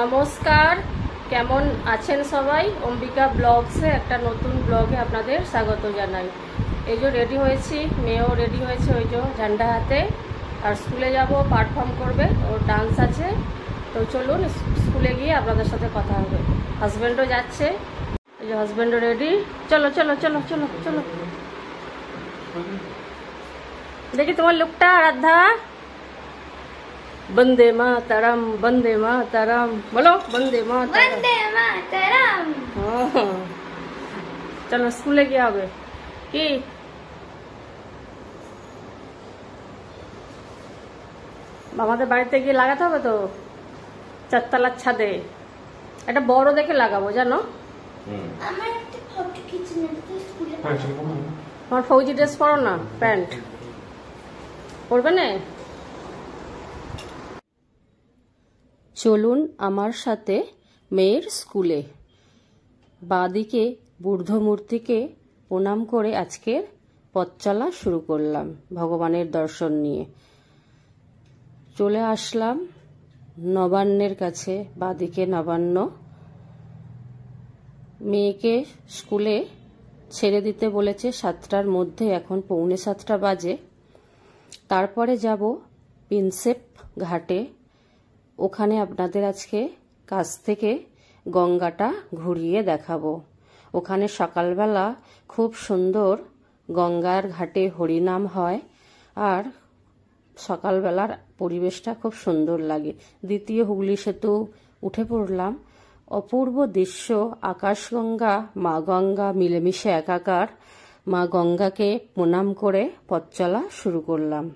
নমস্কার, কেমন আছেন সবাই? অম্বিকা ব্লগসে একটা নতুন ব্লগে আপনাদের স্বাগত জানাই। এই যে রেডি হয়েছি, মেয়েও রেডি হয়েছে, ওই যে ঝান্ডা হাতে, আর স্কুলে যাব, পারফর্ম করবে, ওর ডান্স আছে। তো চলুন স্কুলে গিয়ে আপনাদের সাথে কথা হবে। হাজব্যান্ডও যাচ্ছে, এই যে হাজব্যান্ডও রেডি। চলো চলো চলো চলো চলো, দেখি তোমার লুকটা। আরাধ্যা, বন্দে মাতরম, বন্দে মাতরম বলো, বন্দে মাতরম, বন্দে মাতরম। চলো স্কুলে গিয়ে হবে কি? আমাদের বাড়িতে গিয়ে লাগাতে হবে তো, 4 তলার ছাদে। একটা বড় দেখে লাগাবো, জানো। আমার একটা ফটো খিচে নিতে স্কুলে। তোমার ফৌজি ড্রেস পরো না, প্যান্ট পরবে না? চলুন আমার সাথে মেয়ের স্কুলে। বাঁদিকে বুদ্ধ মূর্তিকে প্রণাম করে আজকের পথ চলা শুরু করলাম ভগবানের দর্শন নিয়ে। চলে আসলাম নবান্নের কাছে, বাঁদিকে নবান্ন। মেয়েকে স্কুলে ছেড়ে দিতে বলেছে 7টার মধ্যে, এখন 6:45 বাজে। তারপরে যাব প্রিন্সেপ ঘাটে। ওখানে আপনাদের আজকে কাছ থেকে গঙ্গাটা ঘুরিয়ে দেখাবো। ওখানে সকালবেলা খুব সুন্দর গঙ্গার ঘাটে হরিনাম হয়, আর সকালবেলার পরিবেশটা খুব সুন্দর লাগে। দ্বিতীয় হুগলি সেতু উঠে পড়লাম। অপূর্ব দৃশ্য, আকাশগঙ্গা মা গঙ্গা মিলেমিশে একাকার। মা গঙ্গাকে প্রণাম করে পথ চলা শুরু করলাম।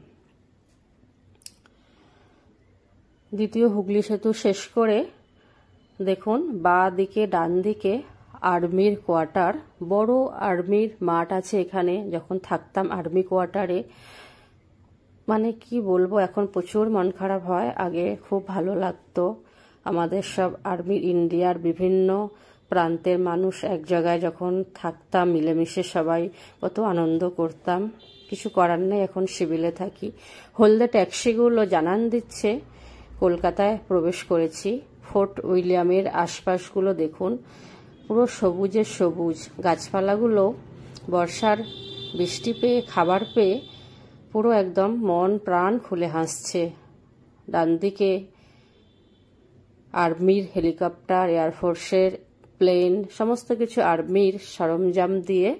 দ্বিতীয় হুগলি সেতু শেষ করে দেখুন বাঁ দিকে ডান দিকে আর্মির কোয়ার্টার, বড় আর্মির মাঠ আছে এখানে। যখন থাকতাম আর্মি কোয়ার্টারে, মানে কি বলবো, এখন প্রচুর মন খারাপ হয়। আগে খুব ভালো লাগতো। আমাদের সব আর্মি ইন্ডিয়ার বিভিন্ন প্রান্তের মানুষ এক জায়গায় যখন থাকতাম, মিলেমিশে সবাই কত আনন্দ করতাম। কিছু করার নেই, এখন সিভিলে থাকি। হলদে ট্যাক্সিগুলো জানান দিচ্ছে কলকাতায় প্রবেশ করেছি। ফোর্ট উইলিয়ামের আশপাশগুলো দেখুন, পুরো সবুজে সবুজ। গাছপালাগুলো বর্ষার বৃষ্টি পেয়ে, খাবার পেয়ে পুরো একদম মন প্রাণ খুলে হাসছে। ডান দিকে আর্মির হেলিকপ্টার, এয়ারফোর্সের প্লেন, সমস্ত কিছু আর্মির সরঞ্জাম দিয়ে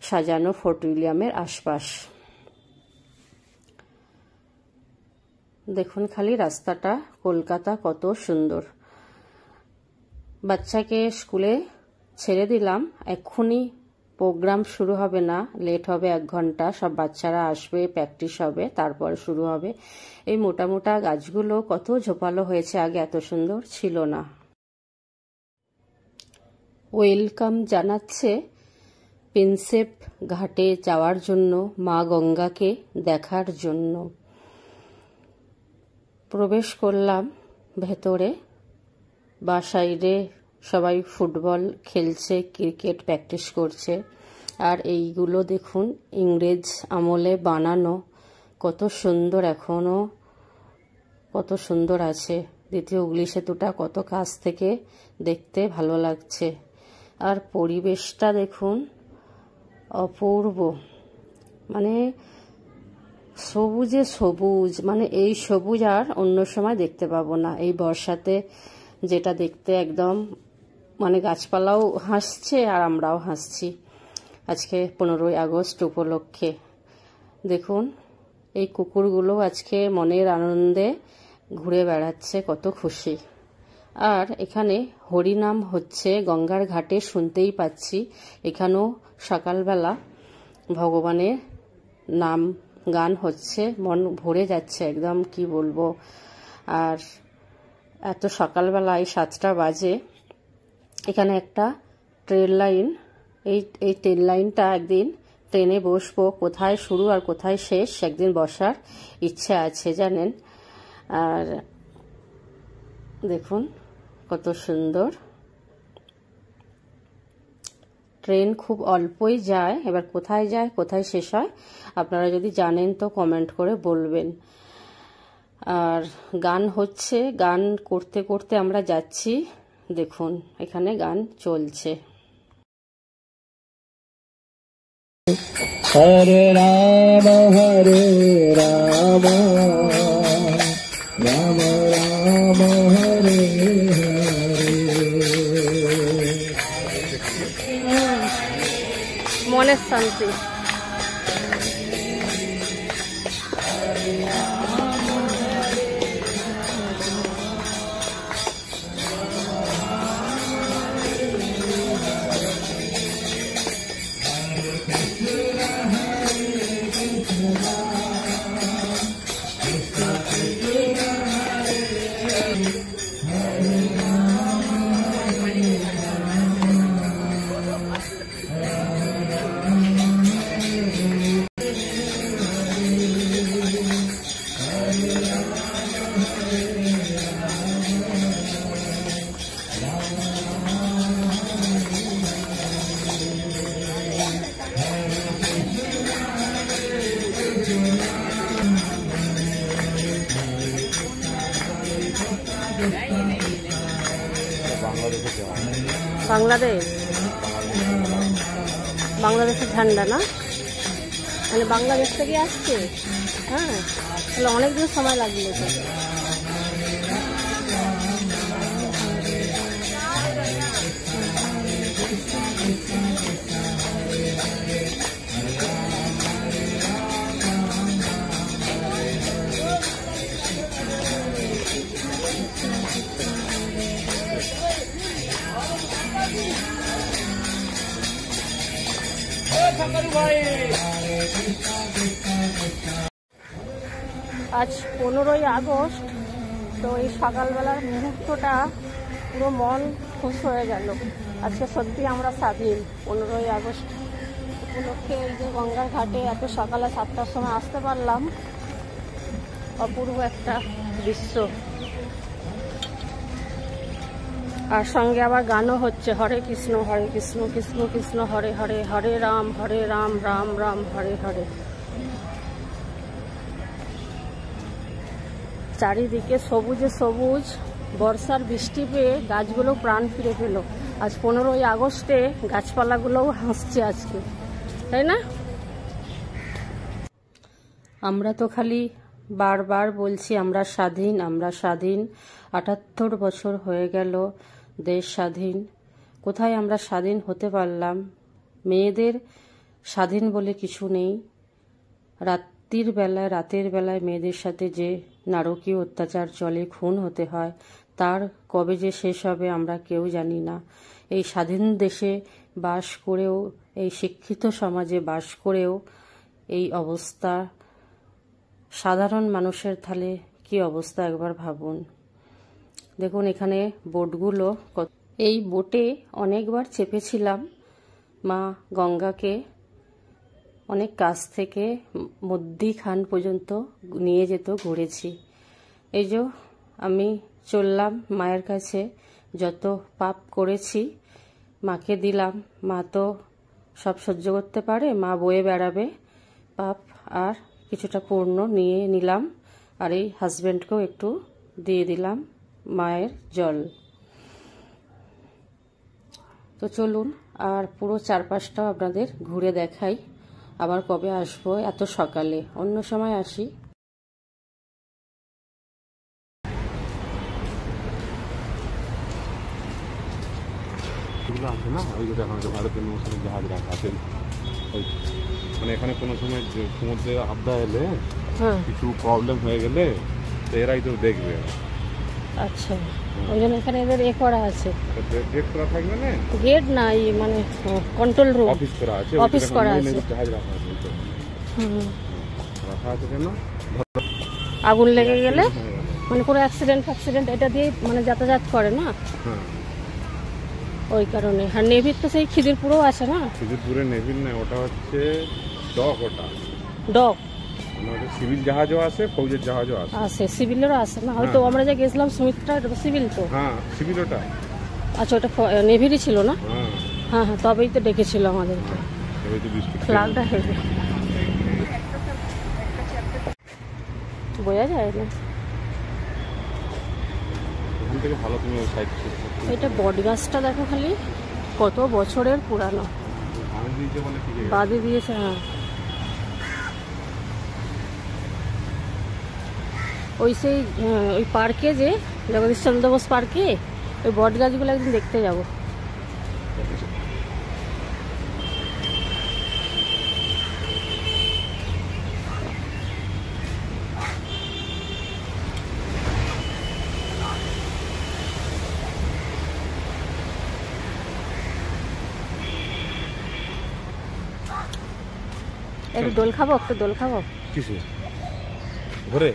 সাজানো ফোর্ট উইলিয়ামের আশপাশ। দেখুন খালি রাস্তাটা, কলকাতা কত সুন্দর। বাচ্চাকে স্কুলে ছেড়ে দিলাম, এক্ষুনি প্রোগ্রাম শুরু হবে না, লেট হবে 1 ঘন্টা। সব বাচ্চারা আসবে, প্র্যাকটিস হবে, তারপর শুরু হবে। এই মোটা মোটা গাছগুলো কত ঝোপালো হয়েছে, আগে এত সুন্দর ছিল না। ওয়েলকাম জানাচ্ছে প্রিন্সেপ ঘাটে যাওয়ার জন্য, মা গঙ্গাকে দেখার জন্য। প্রবেশ করলাম ভেতরে। বা সাইডে সবাই ফুটবল খেলছে, ক্রিকেট প্র্যাকটিস করছে। আর এইগুলো দেখুন ইংরেজ আমলে বানানো, কত সুন্দর, এখনো কত সুন্দর আছে। দ্বিতীয় হুগলি সেতুটা কত কাছ থেকে দেখতে ভালো লাগছে। আর পরিবেশটা দেখুন, অপূর্ব, মানে সবুজে সবুজ। মানে এই সবুজ আর অন্য সময় দেখতে পাবো না। এই বর্ষাতে যেটা দেখতে একদম, মানে গাছপালাও হাসছে আর আমরাও হাসছি আজকে 15ই আগস্ট উপলক্ষে। দেখুন এই কুকুরগুলো আজকে মনের আনন্দে ঘুরে বেড়াচ্ছে, কত খুশি। আর এখানে হরিনাম হচ্ছে গঙ্গার ঘাটে, শুনতেই পাচ্ছি। এখানেও সকালবেলা ভগবানের নাম গান হচ্ছে, মন ভরে যাচ্ছে একদম, কি বলবো। আর এত সকালবেলায় 7টা বাজে এখানে একটা ট্রেন লাইন, এই ট্রেন লাইনটা একদিন ট্রেনে বসবো, কোথায় শুরু আর কোথায় শেষ একদিন বসার ইচ্ছে আছে জানেন। আর দেখুন কত সুন্দর। ট্রেন খুব অল্পই যায়, এবার কোথায় যায় কোথায় শেষ হয় আপনারা যদি জানেন তো কমেন্ট করে বলবেন। আর গান হচ্ছে, গান করতে করতে আমরা যাচ্ছি। দেখুন এখানে গান চলছে। হরে রাম রাম রাম হরে মনের শান্তি। বাংলাদেশ, বাংলাদেশের ঝান্ডা না, মানে বাংলাদেশ থেকে আসছে। হ্যাঁ, তাহলে অনেক দিন সময় লাগলো তো। আজ 15ই আগস্ট, তো এই সকালবেলার মুহূর্তটা পুরো মন খুশ হয়ে গেল। আজকে সত্যি আমরা স্বাধীন। 15ই আগস্ট উপলক্ষে এই যে গঙ্গার ঘাটে এত সকালে 7টার সময় আসতে পারলাম, অপূর্ব একটা দৃশ্য। আর সঙ্গে আবার গানও হচ্ছে, হরে কৃষ্ণ কৃষ্ণ কৃষ্ণ হরে হরে, হরে রাম রাম রাম হরে হরে। চারিদিকে সবুজে সবুজ, বর্ষার বৃষ্টি পেয়ে গাছগুলো প্রাণ ফিরে পেল। আজ 15ই আগস্টে গাছপালাগুলোও হাসছে আজকে, তাই না? আমরা তো খালি বারবার বলছি আমরা স্বাধীন, আমরা স্বাধীন। 78 বছর হয়ে গেল দেশ স্বাধীন। কোথায় আমরা স্বাধীন হতে পারলাম? মেয়েদের স্বাধীন বলে কিছু নেই। রাতের বেলায় মেয়েদের সাথে যে নারকীয় অত্যাচার চলে, খুন হতে হয়, তার কবে যে শেষ হবে আমরা কেউ জানি না। এই স্বাধীন দেশে বাস করেও, এই শিক্ষিত সমাজে বাস করেও এই অবস্থা, সাধারণ মানুষের তাহলে কি অবস্থা একবার ভাবুন। দেখুন এখানে বোটগুলো, এই বোটে অনেকবার চেপেছিলাম। মা গঙ্গাকে অনেক কাছ থেকে মধ্যিখান পর্যন্ত নিয়ে যেত, ঘুরেছি। এই যে আমি চললাম মায়ের কাছে, যত পাপ করেছি মাকে দিলাম। মা তো সব সহ্য করতে পারে, মা বয়ে বেড়াবে পাপ। আর কিছুটা পূর্ণ নিয়ে নিলাম, আর এই হাজব্যান্ডকেও একটু দিয়ে দিলাম মায়ের জল। তো চলুন আর পুরো চারপাশটাও আপনাদের ঘুরে দেখাই। আবার কবে আসবো এত সকালে, অন্য সময় আসি। আছে না, ওইগুলো এখন ভারতের নৌসেনার জাহাজ রাখা আছে। মানে এখানে কোনো সময় সমুদ্রে আবদা এলে, কিছু প্রবলেম হয়ে গেলে এরাই তো দেখবে। আচ্ছা, ওই জন্য এখানে এদের এ করা আছে, গেট করা থাকবে না, গেট নাই মানে কন্ট্রোল রুম, অফিস করা আছে, অফিস করা আছে। জাহাজ রাখা আছে, রাখা আছে কেন? আগুন লেগে গেলে মানে কোনো অ্যাক্সিডেন্ট এটা দিয়ে মানে যাতায়াত করে না, ওই কারণে। আর নেভির তো সেই খিদিরপুরেও আছে না? খিদিরপুরে নেভির না, ওটা হচ্ছে ডক। ওটা ডক মানে সিভিল জাহাজও আছে, ফৌজের জাহাজও আছে। আছে, সিভিলেরও আছে না? হয়তো আমরা যে গেছিলাম সুমিত্রা, এটা তো সিভিল তো। হ্যাঁ সিভিল ওটা। আচ্ছা, ওটা নেভিরই ছিল না? হ্যাঁ হ্যাঁ, তবেই তো ডেকেছিল আমাদেরকে। ফ্ল্যাগটা হেভি বোঝা যায় না। থেকে ভালো তুমি ওই সাইড। এটা বট গাছটা দেখো খালি কত বছরের পুরানো, আমি দিয়েছে বলে ঠিক আছে। বাদে দিয়েছে। হ্যাঁ, ওই সেই ওই পার্কে, যে জগদীশ চন্দ্র বোস পার্কে, ওই বট গাছগুলো একদিন দেখতে যাবো। একটু দোল খাবো, একটু দোল খাবো। কিছু ঘুরে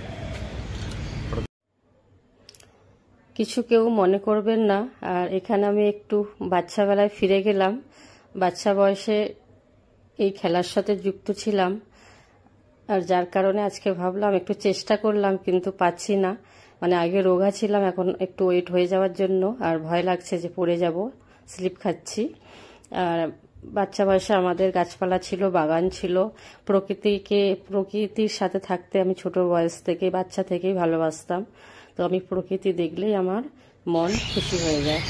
কিছু কেউ মনে করবেন না। আর এখানে আমি একটু বাচ্চাবেলায় ফিরে গেলাম। বাচ্চা বয়সে এই খেলার সাথে যুক্ত ছিলাম, আর যার কারণে আজকে ভাবলাম একটু চেষ্টা করলাম, কিন্তু পাচ্ছি না। মানে আগে রোগা ছিলাম, এখন একটু ওয়েট হয়ে যাওয়ার জন্য আর ভয় লাগছে যে পড়ে যাব, স্লিপ খাচ্ছি। আর বাচ্চা বয়সে আমাদের গাছপালা ছিল, বাগান ছিল, প্রকৃতির সাথে থাকতে আমি ছোট বয়স থেকে, বাচ্চা থেকেই ভালোবাসতাম। তো আমি প্রকৃতি দেখলেই আমার মন খুশি হয়ে যায়।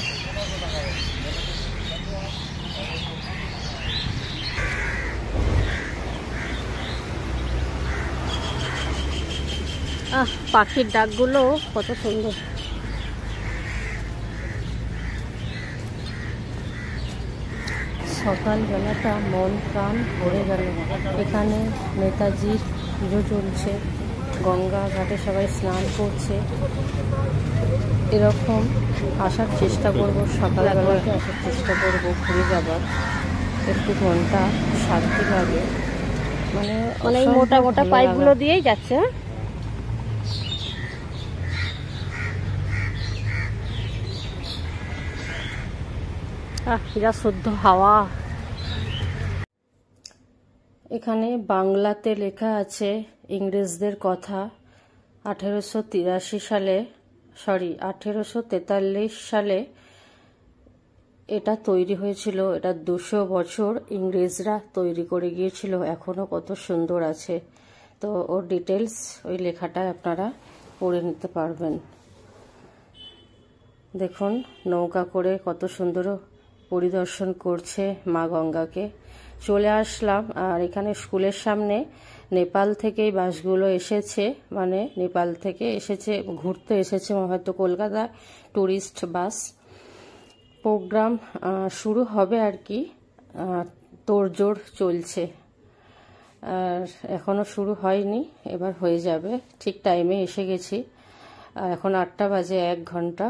পাখির ডাকগুলো কত সুন্দর। সকালবেলাটা মন প্রাণ ভরে গেল। এখানে নেতাজির পুজো চলছে, গঙ্গা ঘাটে সবাই স্নান করছে। এরকম আসার চেষ্টা করব, সকালবেলাতে আসার চেষ্টা করব ঘুরে যাবার, একটু মনটা শান্তি লাগে। মানে অনেক মোটা মোটা পাইপগুলো দিয়েই যাচ্ছে। যা শুদ্ধ হাওয়া। এখানে বাংলাতে লেখা আছে ইংরেজদের কথা। 1843 সালে এটা তৈরি হয়েছিল। এটা 200 বছর ইংরেজরা তৈরি করে গিয়েছিল, এখনো কত সুন্দর আছে। তো ওর ডিটেলস ওই লেখাটায় আপনারা পড়ে নিতে পারবেন। দেখুন নৌকা করে কত সুন্দর পরিদর্শন করছে মা গঙ্গাকে। চলে আসলাম। আর এখানে স্কুলের সামনে নেপাল থেকে বাসগুলো এসেছে, মানে নেপাল থেকে এসেছে, ঘুরতে এসেছে হয়তো কলকাতা ট্যুরিস্ট বাস। প্রোগ্রাম শুরু হবে আর কি, তোড়জোড় চলছে। আর এখনো শুরু হয়নি, এবার হয়ে যাবে। ঠিক টাইমে এসে গেছি। আর এখন 8টা বাজে, 1 ঘন্টা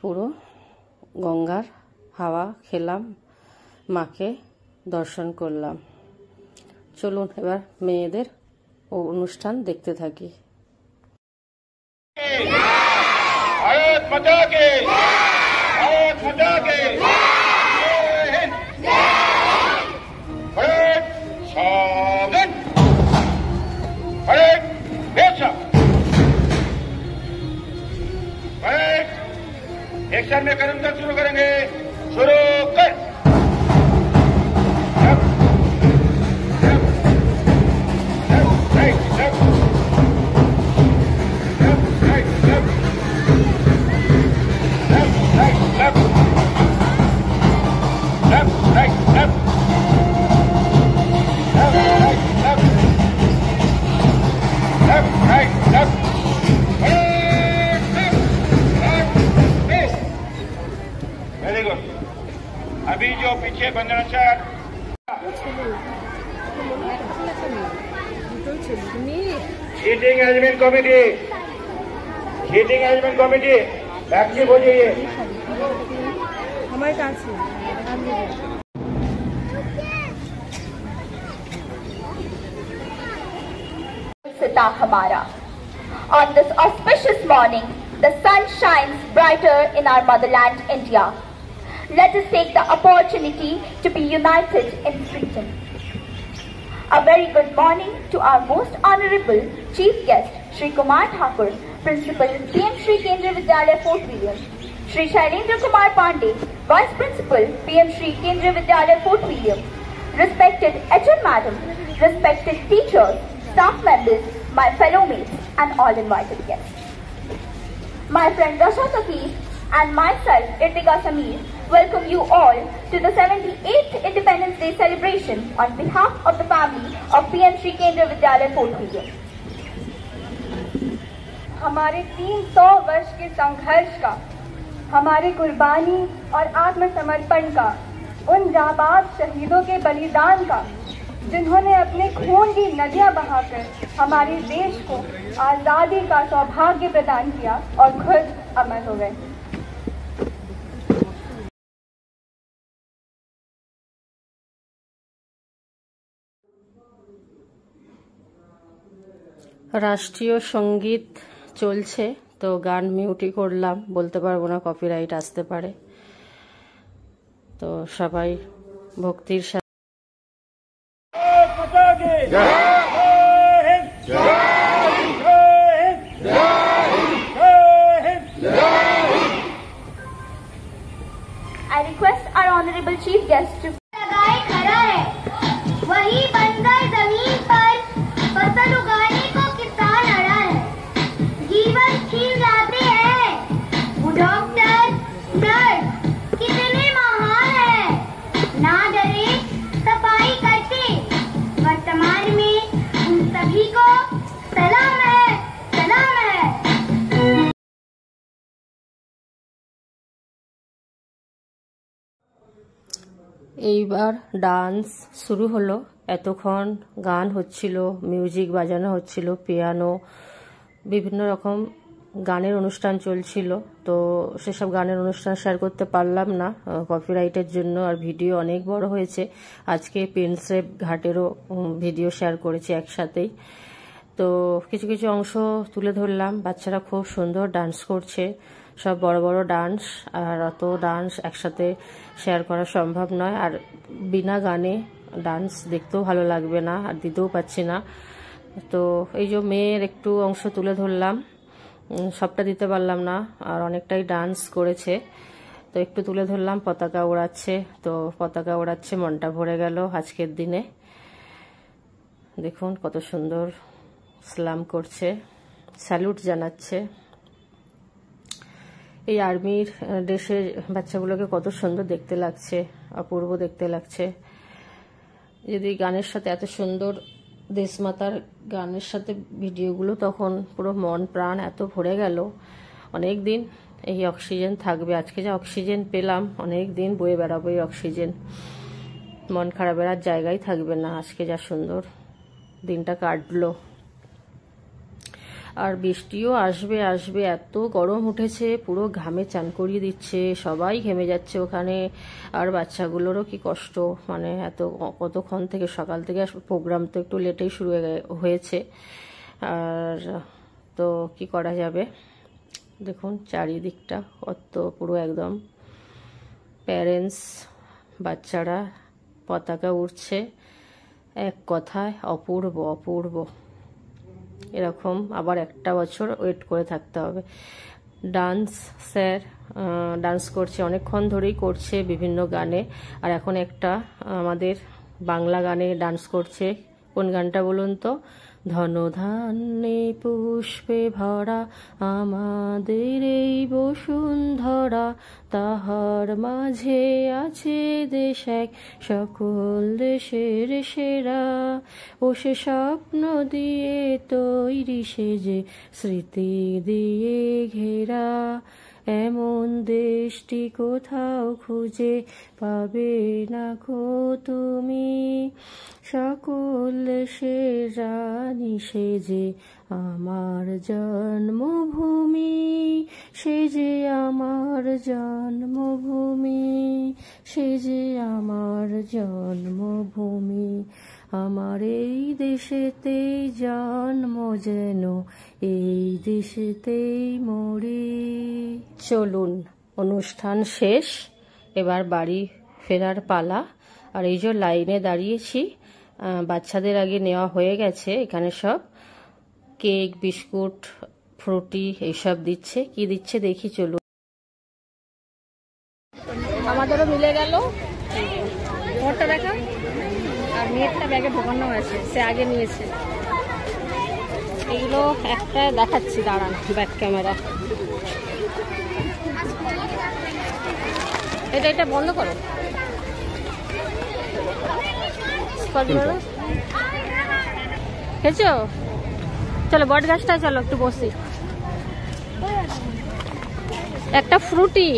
পুরো গঙ্গার হাওয়া খেলাম, মাকে দর্শন করলাম। চলুন এবার মেয়েদের অনুষ্ঠান দেখতে থাকি। भारत माता के, भारत माता के, भारत स्वागत, भारत देशा, भारत एक्शन में कदम तक शुरू करेंगे। शुरू कर। Very good. अभी जो पीछे बंदनाचार seating arrangement committee, seating arrangement committee active हो जाइए। हमारे काছে Sita Hamara. On this auspicious morning, the sun shines brighter in our motherland, India. Let us take the opportunity to be united in freedom. A very good morning to our most honorable chief guest, Shri Kumar Thakur, Principal, PM Shri Kendriya Vidyalaya, Fort William. Shri Shailendra Kumar Pandey, Vice Principal, PM Shri Kendriya Vidyalaya, Fort William. Respected HM Madam, respected teachers, staff members, my fellow mates, and all invited guests. my friend Rasha Sakeet and myself, Irtika Sameer, welcome you all to the 78th Independence Day celebration on behalf of the family of PM Shri Kendriya Vidyalaya Fort William. हमारे 300 वर्ष के संघर्ष का, हमारे कुर्बानी और आत्मसमर्पण का, उन जाबाज शहीदों के बलिदान का, जिन्होंने अपने खून की नदियां बहाकर हमारे देश को आजादी का सौभाग्य प्रदान किया और खुद अमर हो गए। রাষ্ট্রীয় সঙ্গীত চলছে, তো গান মিউটই করলাম, বলতে পারবো না, কপিরাইট আসতে পারে। তো সবাই ভক্তির সাথে I request our honorable chief guest to लगाए खड़ा है, वही बनकर जमीन पर फसल उगाने को किसान अड़ा है। जीवन छीन जाते हैं वो डॉक्टर नर्स, कितने महान है, ना डरे सफाई करते। वर्तमान में उन सभी को सलाम है, सलाम है। এইবার ডান্স শুরু হলো। এতক্ষণ গান হচ্ছিল, মিউজিক বাজানো হচ্ছিল, পিয়ানো, বিভিন্ন রকম গানের অনুষ্ঠান চলছিল। তো সেসব গানের অনুষ্ঠান শেয়ার করতে পারলাম না কপিরাইটের জন্য, আর ভিডিও অনেক বড় হয়েছে। আজকে পেনসেভ ঘাটেরও ভিডিও শেয়ার করেছি একসাথেই। তো কিছু কিছু অংশ তুলে ধরলাম। বাচ্চারা খুব সুন্দর ডান্স করছে, সব বড় বড় ডান্স, আর অত ডান্স একসাথে শেয়ার করা সম্ভব নয়। আর বিনা গানে ডান্স দেখতেও ভালো লাগবে না, আর দিতেও পাচ্ছি না। তো এই যে মেয়ের একটু অংশ তুলে ধরলাম, সবটা দিতে পারলাম না, আর অনেকটাই ডান্স করেছে। তো একটু তুলে ধরলাম, পতাকা ওড়াচ্ছে। তো পতাকা ওড়াচ্ছে, মনটা ভরে গেল আজকের দিনে। দেখুন কত সুন্দর সালাম করছে, স্যালুট জানাচ্ছে। এই আর্মির ড্রেসের বাচ্চাগুলোকে কত সুন্দর দেখতে লাগছে, অপূর্ব দেখতে লাগছে। যদি গানের সাথে এত সুন্দর দেশমাতার গানের সাথে ভিডিওগুলো, তখন পুরো মন প্রাণ এত ভরে গেল। অনেক দিন এই অক্সিজেন থাকবে। আজকে যা অক্সিজেন পেলাম, অনেক দিন বয়ে বেড়াবো এই অক্সিজেন, মন খারাপের আর জায়গায় থাকবে না। আজকে যা সুন্দর দিনটা কাটলো। আর বৃষ্টিও আসবে আসবে, এত গরম উঠেছে, পুরো ঘামে চান করিয়ে দিচ্ছে, সবাই ঘেমে যাচ্ছে ওখানে। আর বাচ্চাগুলোরও কি কষ্ট, মানে এত কতক্ষণ থেকে, সকাল থেকে প্রোগ্রাম তো একটু লেটেই শুরু হয়েছে। আর তো কি করা যাবে, দেখুন চারিদিকটা কত পুরো একদম প্যারেন্টস, বাচ্চারা, পতাকা উড়ছে। এক কথায় অপূর্ব অপূর্ব। এরকম আবার একটা বছর ওয়েট করে থাকতে হবে। ডান্স স্যার ডান্স করছে, অনেকক্ষণ ধরেই করছে বিভিন্ন গানে। আর এখন একটা আমাদের বাংলা গানে ডান্স করছে। কোন গানটা বলুন তো? ধনধান্যে পুষ্পে ভরা আমাদের এই বসুন্ধরা, তাহার মাঝে আছে দেশ এক সকল দেশের সেরা। ও সে স্বপ্ন দিয়ে তৈরি, সে যে স্মৃতি দিয়ে ঘেরা। এমন দেশটি কোথাও খুঁজে পাবে না গো তুমি। সকল দেশের রানী, সে যে আমার জন্মভূমি, সে যে আমার জন্মভূমি, সে যে আমার জন্মভূমি। আমার এই দেশেতেই জন্ম, যেন এই দেশেতেই মরি। চলুন, অনুষ্ঠান শেষ, এবার বাড়ি ফেরার পালা। আর এই যে লাইনে দাঁড়িয়েছি, বাচ্চাদের আগে নেওয়া হয়ে গেছে। এখানে সব কেক, বিস্কুট, ফ্রুটি এইসব দিচ্ছে। কি দিচ্ছে দেখি, চলুন। আমাদেরও মিলে গেল। ঘরটা দেখা, আর মেয়েরটা ব্যাগে ঢোকানো আছে, সে আগে নিয়েছে। এগুলো একটা দেখাচ্ছি, দাঁড়ান, ব্যাক ক্যামেরা। এটা বন্ধ করো। খেয়েছো? চলো বট গাছটা, চলো একটু বসি। একটা ফ্রুটি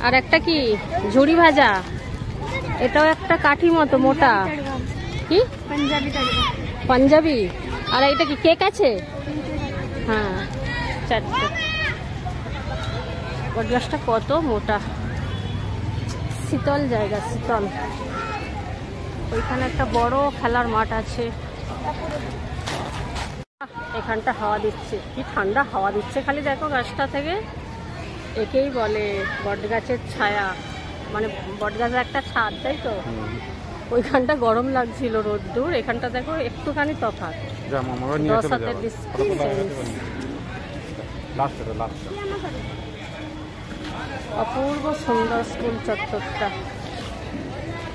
আর একটা কি ঝুড়ি ভাজা, এটাও একটা কাঠি মতো মোটা, কি পাঞ্জাবি। আর এটা কি কেক আছে? হ্যাঁ, চারটে। বট গাছটা কত মোটা, শীতল জায়গা, শীতল। ওইখানে একটা বড় খেলার মাঠ আছে, এখানটা হাওয়া দিচ্ছে, কি ঠান্ডা হাওয়া দিচ্ছে খালি দেখো গাছটা থেকে। একেই বলে বট গাছের ছায়া, মানে বট গাছের একটা ছাদ, তাই তো। ওইখানটা গরম লাগছিল রোদ্দুর, এখানটা দেখো একটুখানি তফাৎ। 10 হাতের ডিস্টেন্স। অপূর্ব সুন্দর স্কুল চত্বরটা,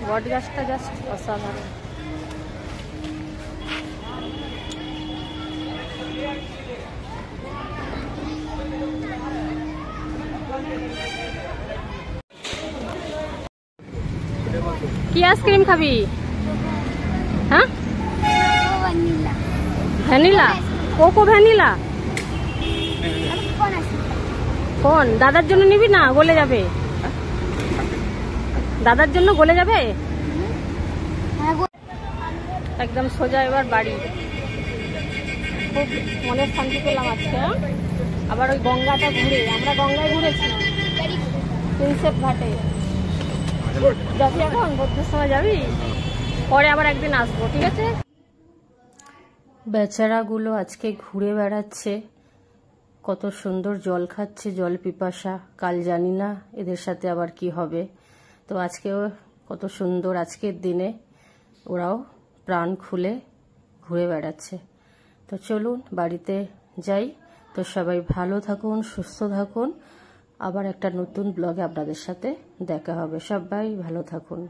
বট গাছটা জাস্ট অসাধারণ। কি আইসক্রিম খাবি? হ্যাঁ, ভ্যানিলা, কোকো ভ্যানিলা। কোন দাদার জন্য নিবি না? গলে যাবে। দাদার জন্য গলে যাবে একদম সোজা। এবার বাড়ি, খুব মনের শান্তি পেলাম আজকে। আবার ওই গঙ্গাটা ঘুরে, আমরা গঙ্গায় ঘুরেছি, প্রিন্সেপ ঘাটে যাবি। এখন বৌদ্ধের সময় যাবি, পরে আবার একদিন আসবো, ঠিক আছে। বেচারাগুলো আজকে ঘুরে বেড়াচ্ছে, কত সুন্দর জল খাচ্ছে, জল পিপাসা। কাল জানি না এদের সাথে আবার কি হবে। তো আজকেও কত সুন্দর, আজকের দিনে ওরাও প্রাণ খুলে ঘুরে বেড়াচ্ছে। তো চলুন বাড়িতে যাই। তো সবাই ভালো থাকুন, সুস্থ থাকুন। আবার একটা নতুন ব্লগে আপনাদের সাথে দেখা হবে। সবাই ভালো থাকুন।